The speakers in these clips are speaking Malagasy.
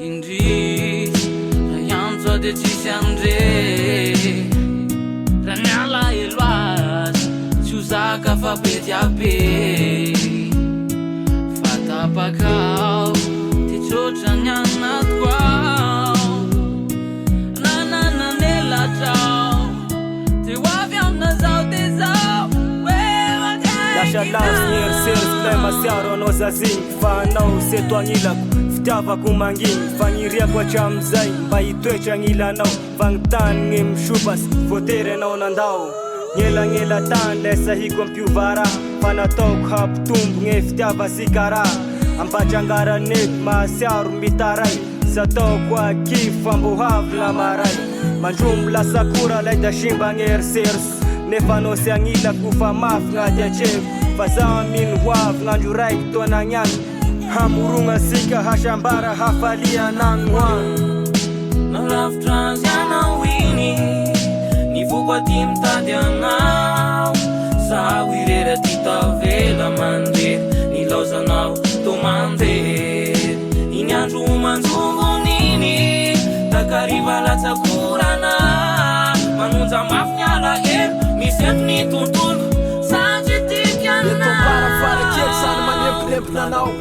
indri raha ihany de tsisy andre raha miala elo azy tsy ho zaka fa be dia be fatapakao ty tsotra ny anatiko ao nanelatra ty hoavy amina zao de zao Lascia lasy eritseritsy lay masiaro anao zazigny fa anao seto agnilako fitiavako mangigny fagniriako hatramizay mba hitoetra agnilanao fagnotany misopasy voatery anao nandao gnelagnela tany lay sahiko ampiovara fa nataoko hampitombogny fitiava sy karaha ampatrangaraneto masiaro mitaray sy ataoko akifo fambohavina maray mandromo lasakora lay da simbagny eritseritsy nefa anao sy agnilako fa mafy gn'ady antreko fa zaho amino hoavy gn'andro raiky toanagnany hamorogna sika hasambara hafalia anagno agny nalavitra azy anao igny ny voko aty mitady anao zaho irera ty tavela mandeha ny laozanao to mandeha iny andro manjongon'iny takariva latsakorana manonja mafy miala misy ny tontolo Sana manemponemponanao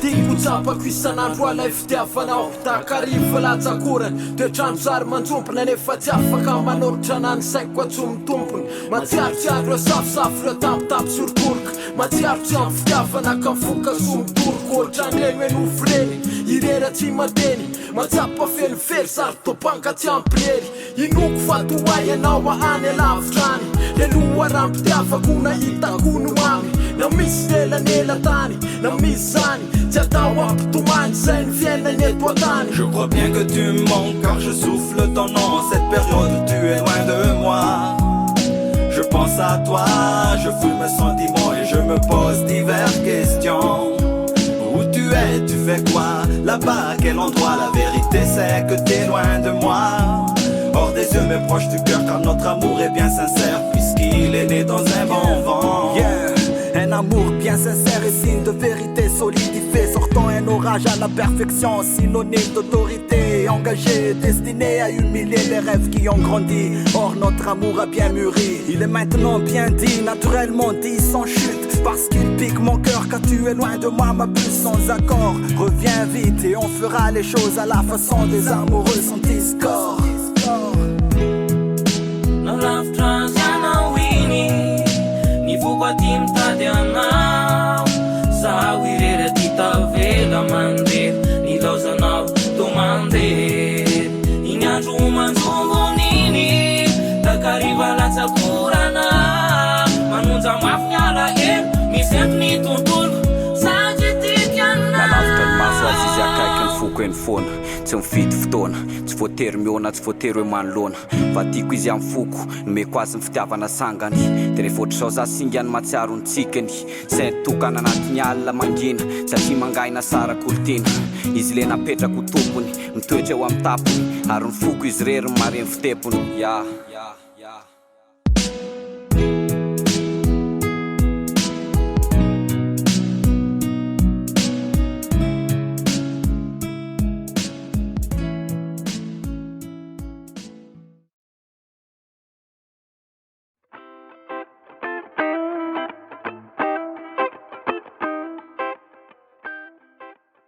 Tiako tsapako isan'andro alay fitiavanao takariva latsakorany toetrandro zary manjompona nefa tsy afaka manolotra anany saiko atsomy tompony matsiarotsiaro safosafo reo tampotampo sorokoroka matsiarotsy amin'ny fitiavana kafoka somidoroko ohatran'regny hoe nofireny irera tsy mateny matsapa felifely sary topanka tsy ampirery inoko fa toay anao ahany alavitrany le loha rampitiavako nahitako no mamy na misy lelanela tany na misy zany tsy atao ampitomany zay ny fiainany eto atany. Je crois bien que tu me manques car je souffle ton nom cette période où tu es loin de moi. Je pense à toi, je fume mes sentiments et je me pose diverses questions. Où tu es, tu fais quoi là-bas, à quel endroit? La vérité c'est que t'es loin de moi, hors des yeux mais proche du cœur, car notre amour est bien sincère puisqu'il est né dans un bon vent. Un amour bien sincère et signe de vérité solidifié, sortant un orage à la perfection, synonyme d'autorité, engagé, destiné à humilier les rêves qui ont grandi. Or notre amour a bien mûri, il est maintenant bien dit, naturellement dit sans chute, parce qu'il pique mon cœur quand tu es loin de moi, ma puce sans accord. Reviens vite et on fera les choses à la façon des amoureux sans discord. Aty mitady anao zaho irera ty tavela mandeha ny laozanao to mandeha iny andro manjongon'iny takariva latsakorana manonja mafy miala misy ny tontolo sady tiky nalavitra ny maso azy izy akaiky ny foko eny foana tsy mifidy fotoana tsy voatery miona tsy voatery hoe manoloana fa tiako izy amin'ny foko nomeko azy ny fitiavana sangany de rehefa ohatra zao za singany matsiaro ny tsikany say tokana anatin'ny alina mangina tsy aty mangaina sara kolotina izy le napetrako tompony mitoetra eo amin'ny tapony ary ny foko izy rery mareny fitepony